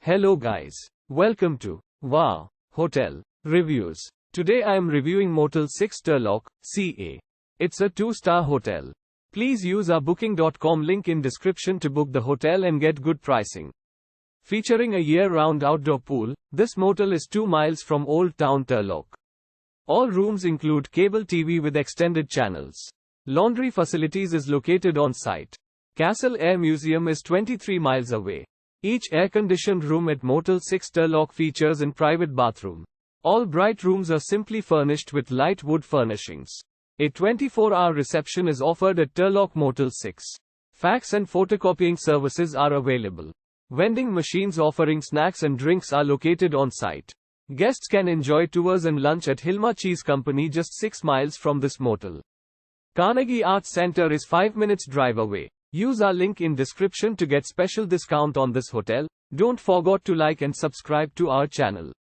Hello guys. Welcome to Wow Hotel Reviews. Today I am reviewing Motel 6-Turlock, CA. It's a 2-star hotel. Please use our booking.com link in description to book the hotel and get good pricing. Featuring a year-round outdoor pool, this motel is 2 miles from Old Town Turlock. All rooms include cable TV with extended channels. Laundry facilities is located on site. Castle Air Museum is 23 miles away. Each air-conditioned room at Motel 6-Turlock features a private bathroom. All bright rooms are simply furnished with light wood furnishings. A 24-hour reception is offered at Turlock Motel 6. Fax and photocopying services are available. Vending machines offering snacks and drinks are located on site. Guests can enjoy tours and lunch at Hilmar Cheese Company just 6 miles from this motel. Carnegie Arts Center is 5 minutes drive away. Use our link in description to get special discount on this hotel. Don't forget to like and subscribe to our channel.